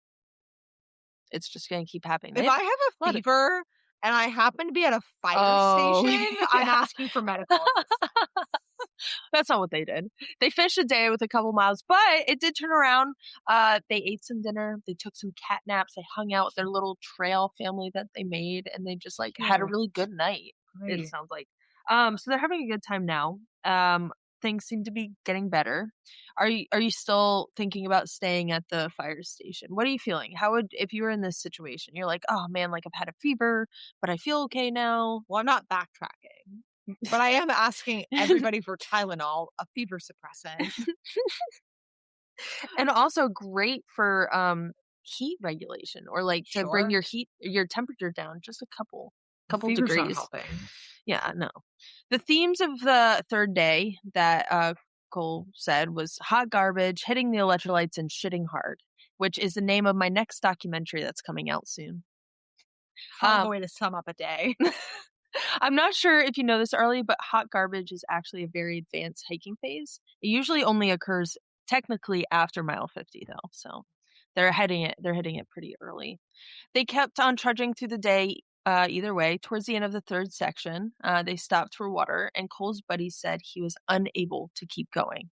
It's just gonna keep happening. They If have I have a a lot of fever and I happen to be at a fire Oh, station, I'm yeah. asking for medical assistance. That's not what they did. They fished a day with a couple miles, but it did turn around. They ate some dinner. They took some cat naps. They hung out with their little trail family that they made, and they just like had a Cute. really good night. It Great. sounds like. So they're having a good time now. Things seem to be getting better. Are you still thinking about staying at the fire station? What are you feeling? How would if you were in this situation? You're like, oh man, like I've had a fever, but I feel okay now. Well, I'm not backtracking, but I am asking everybody for Tylenol, a fever suppressant. And also great for, heat regulation or, like, to bring Sure. your temperature down just a couple Fever's not degrees. helping. Yeah, no. The themes of the 3rd day that, Cole said was hot garbage, hitting the electrolytes, and shitting hard, which is the name of my next documentary that's coming out soon. Hell of a Um way to sum up a day. I'm not sure if you know this early, but hot garbage is actually a very advanced hiking phase. It usually only occurs technically after mile 50 though. So they're hitting it pretty early. They kept on trudging through the day either way. Towards the end of the 3rd section, they stopped for water and Cole's buddy said he was unable to keep going.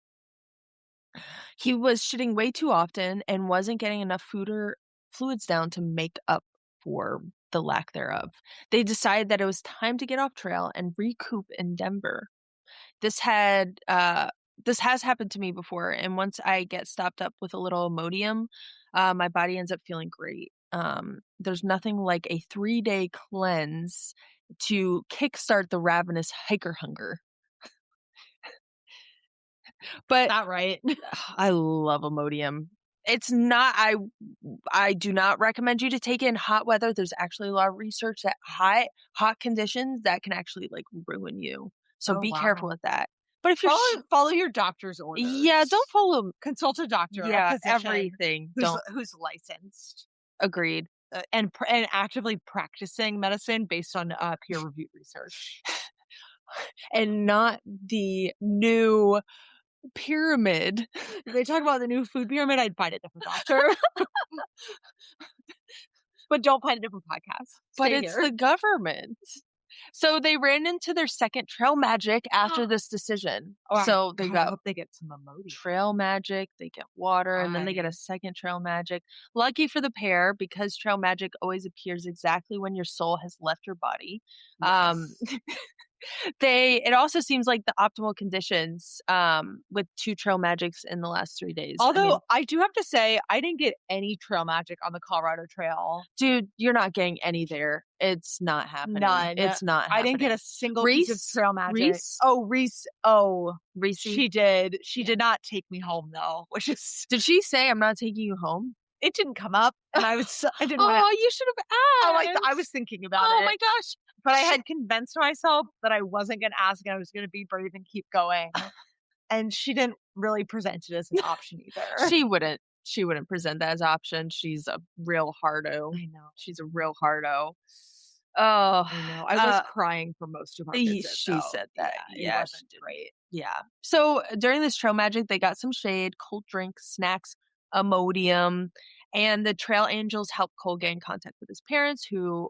He was shitting way too often and wasn't getting enough food or fluids down to make up for the lack thereof. They decided that it was time to get off trail and recoup in Denver. This had this has happened to me before, and once I get stopped up with a little Imodium, my body ends up feeling great. There's nothing like a 3-day cleanse to kickstart the ravenous hiker hunger. But That right? I love Imodium. It's not I do not recommend you to take it in hot weather. There's actually a lot of research that hot conditions that can actually like ruin you. So Oh, be careful wow. with that. But if you're Follow your doctor's orders. yeah, don't follow Consult a doctor, a yeah, physician everything. who's Don't who's licensed. agreed. and actively practicing medicine based on peer-reviewed research. And not the new pyramid. If they talk about the new food pyramid, I'd find a different doctor. But don't find a different podcast. But Stay it's here. the government. So they ran into their second trail magic after this decision. Oh, So they God, I got hope they get some Imodium. trail magic, they get water, and then they get a I second trail magic. Lucky for the pair, because trail magic always appears exactly when your soul has left your body. Um, yes. it also seems like the optimal conditions with 2 trail magics in the last 3 days. I Although mean, I do have to say, I didn't get any trail magic on the Colorado Trail. dude, you're not getting any there. It's not happening. None. It's not I didn't get happening. a single piece of Reese, trail magic. Reese, Oh, Reese. Oh, Reese. she did. She Yeah. did not take me home though, which is Did she say, "I'm not taking you home"? it didn't come up, and I didn't want to. Oh, you should have Oh, asked. I was thinking about Oh it, my gosh. but I had convinced myself that I wasn't going to ask, and I was going to be brave and keep going. And she didn't really present it as an option either. She wouldn't present that as option. She's a real hardo. I know. She's a real hardo. Oh, I know. I was crying for most of our visit, she though. said that. Yeah, it wasn't great. Yeah. So during this trail magic, they got some shade, cold drinks, snacks, Imodium, and the trail angels helped Cole get in contact with his parents, who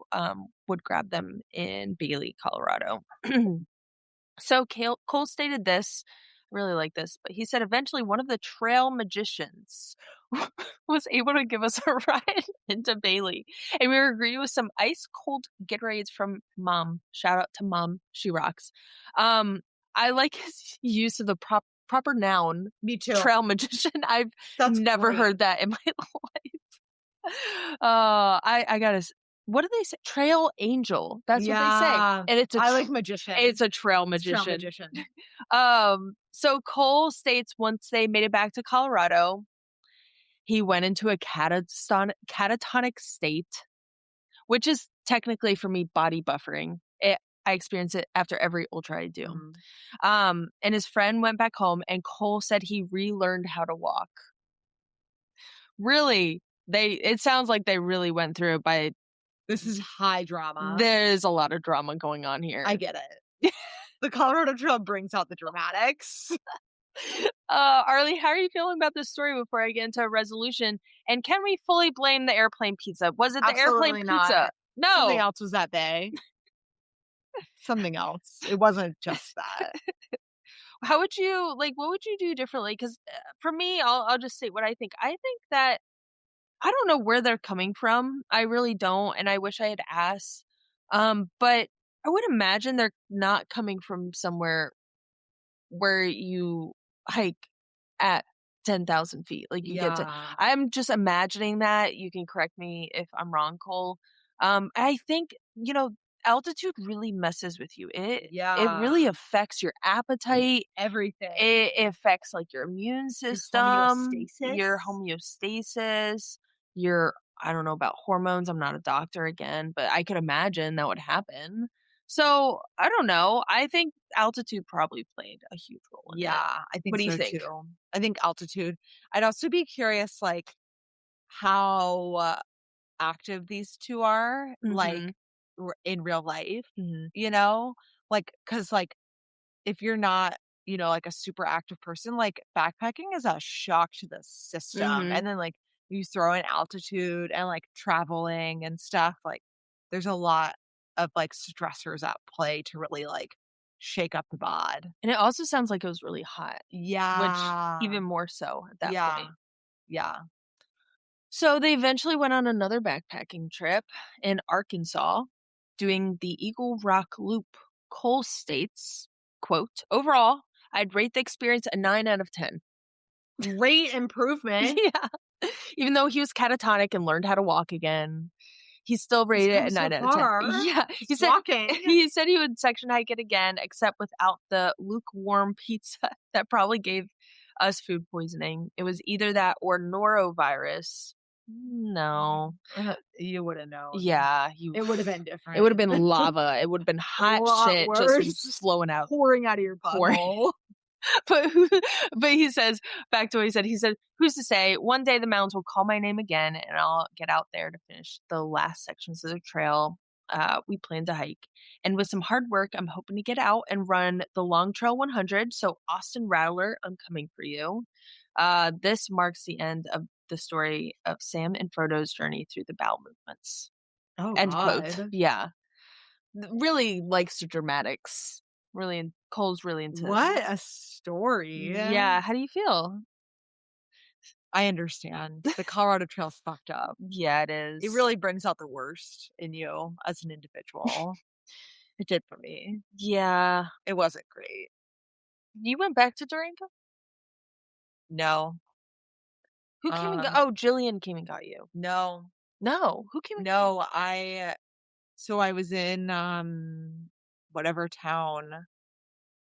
would grab them in Bailey, Colorado. So Cole stated this. I really like this, but he said eventually one of the trail magicians was able to give us a ride into Bailey, and we were greeted with some ice cold Gatorades from Mom. Shout out to Mom, she rocks. I like his use of the proper noun. Me too. Trail magician. I've That's never great. heard that in my life. I gotta. What do they say? Trail angel. That's what they say. Yeah. And it's a I like magician. it's a trail It's trail magician. magician. So Cole states once they made it back to Colorado, he went into a catatonic state, which is technically for me body buffering. I experience it after every ultra I do. Mhm. And his friend went back home, and Cole said he relearned how to walk. Really, it sounds like they really went through it by. This is high drama. There's a lot of drama going on here. I get it. The Colorado Trail brings out the dramatics. Arlee, how are you feeling about this story before I get into a resolution? And can we fully blame the airplane pizza? Was it the Absolutely airplane not. pizza? No. Something else was that day. Something else. It wasn't just that. How would you what would you do differently? Because for me, I'll just say what I think. I think that I don't know where they're coming from. I really don't, and I wish I had asked. But I would imagine they're not coming from somewhere where you hike at 10,000 feet. Like you get to. Yeah. I'm just imagining that. You can correct me if I'm wrong, Cole. I think altitude really messes with you. It really affects your appetite. Everything. It affects like your immune system, your homeostasis, your I don't know about hormones. I'm not a doctor again, but I could imagine that would happen. So I don't know. I think altitude probably played a huge role in it. Yeah, I think What do you so think? too. I think altitude. I'd also be curious, like, how active these two are, like, Mhm. in real life, Mhm. you know? Like, because, like, if you're not, like a super active person, like, backpacking is a shock to the system. Mhm. And then, like, you throw in altitude and, like, traveling and stuff, like, there's a lot of, like, stressors at play to really, like, shake up the bod. And it also sounds like it was really hot, which Yeah. even more so at that Yeah. point. Yeah. So they eventually went on another backpacking trip in Arkansas, doing the Eagle Rock Loop. Cole states, quote, overall, I'd rate the experience a 9 out of 10. Great improvement. Yeah. Even though he was catatonic and learned how to walk again, he still He's rated it come a so 9 out of 10. far. Yeah. Just walking. He said he would section hike it again, except without the lukewarm pizza that probably gave us food poisoning. It was either that or norovirus. No. You wouldn't know. Yeah. It would have been different. It would have been lava. It would have been A hot lot shit worse. just flowing out. Pouring out of your Pouring. butthole. But but he says, back to what he said, "Who's to say one day the mountains will call my name again and I'll get out there to finish the last sections of the trail we plan to hike. And with some hard work, I'm hoping to get out and run the Long Trail 100. So Austin Rattler, I'm coming for you." This marks the end of the story of Sam and Frodo's journey through the bowel movements. Oh End quote. God. Yeah. Really likes the dramatics. Cole's really into. What a story. Yeah, how do you feel? I understand. The Colorado Trail's fucked up. Yeah, it It is. really brings out the worst in you as an individual. It did for me. Yeah. It wasn't great. You went back to Durango? No. Who came and got Um, Oh, Jillian came and got you. no. No, who came and got you? No, I was in, whatever town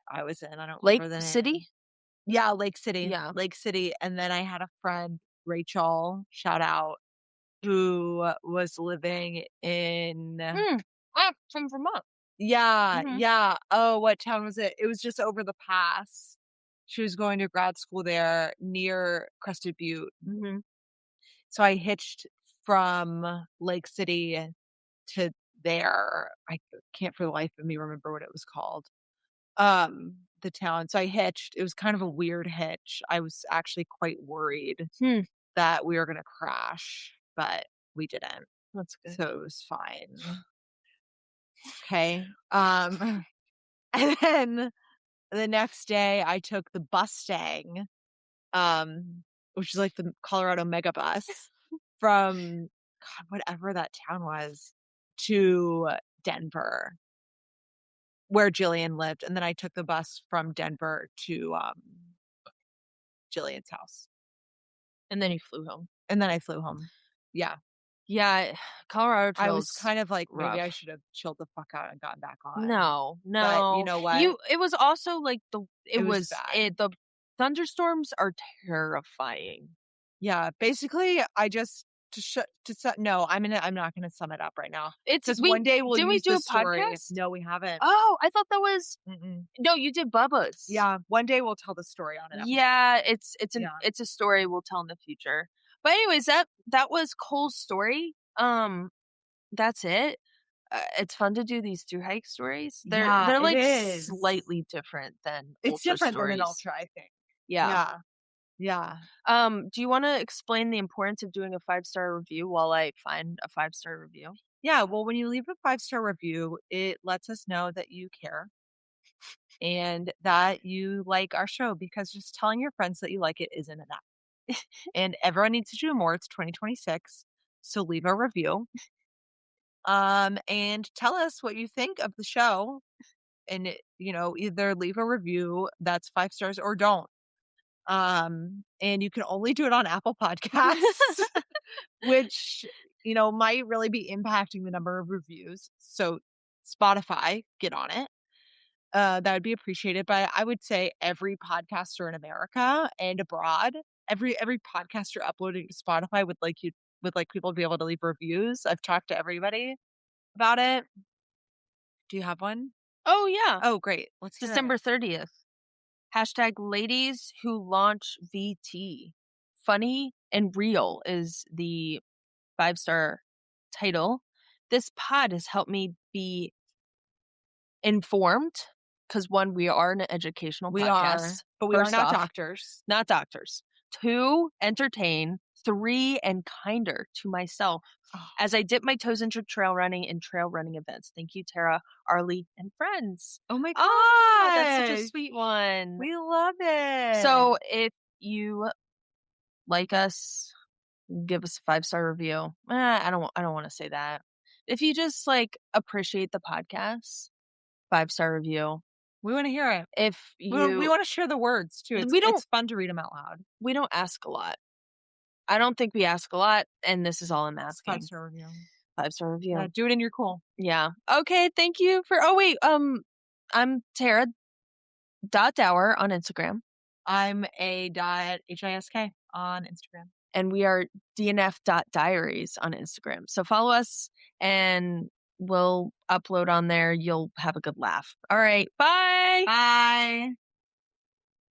I was in, I don't Lake remember the name. City? Yeah, Lake City. Yeah. Lake City, and then I had a friend, Rachel, shout out, who was living in Mm. From Vermont. yeah, Mhm. yeah. Oh, what town was it? It was just over the pass. She was going to grad school there near Crested Butte. Mhm. So I hitched from Lake City to there. I can't for the life of me remember what it was called. The town. So I hitched. It was kind of a weird hitch. I was actually quite worried Hmm. that we were gonna crash, but we didn't. That's good. So it was fine. Okay. And then the next day I took the Mustang, which is like the Colorado mega bus from God, whatever that town was, to Denver, where Jillian lived, and then I took the bus from Denver to, Jillian's house, And then you flew home. and then I flew home. Yeah. Yeah, Colorado I was Trail's kind of like, maybe I rough. should have chilled the fuck out and gotten back on, No, but you no. know what? It was also like It was bad. the thunderstorms are terrifying. Yeah, basically, I just to set no, I'm not gonna sum it up right now It's because we one day we'll Didn't we use do a this story. podcast? No, we haven't. Oh, I thought that was Mm-mm. no, you did Bubba's. Yeah, one day we'll tell the story on an episode. Yeah, Yeah. it's a story we'll tell in the future. But anyways, that was Cole's story. That's it. It's fun to do these through hike stories. Yeah, They're it like is. slightly different than It's ultra different than an stories. ultra, I think. Yeah. Yeah. Yeah. Do you want to explain the importance of doing a 5-star review while I find a 5-star review? Yeah, well, when you leave a five-star review, it lets us know that you care and that you like our show because just telling your friends that you like it isn't enough. And everyone needs to do more. It's 2026. So leave a review. And tell us what you think of the show. And either leave a review that's 5 stars or don't. And you can only do it on Apple Podcasts, which, might really be impacting the number of reviews. So Spotify, get on it. That would be appreciated. But I would say every podcaster in America and abroad, every podcaster uploading to Spotify would like people to be able to leave reviews. I've talked to everybody about it. Do you have one? Oh yeah. Oh, great. Let's hear it. December 30th. Hashtag ladies who launch VT. Funny and real is the 5-star title. This pod has helped me be informed because one, we are an educational We podcast. are, but we are First not off, doctors. not doctors. 2, entertain. 3, and kinder to myself Oh, as I dip my toes into trail running and trail running events. Thank you, Tara, Arlee, and friends. oh my Oh, that's such a gosh. sweet one. We love it. So if you like us, give us a 5-star review. I don't want to say that. If you just like appreciate the podcast, 5-star review. we want to hear it. If We you want to share the words too. we don't It's fun to read them out loud. we don't ask a lot. I don't think we ask a lot, and this is all I'm It's asking. 5-star review. 5-star review. Yeah, do it in your cool. Yeah. Okay, thank you for oh wait, I'm Tara.Dower on Instagram. I'm a.hisk on Instagram. And we are DNF.diaries on Instagram. So follow us and we'll upload on there. You'll have a good laugh. All right. Bye. Bye.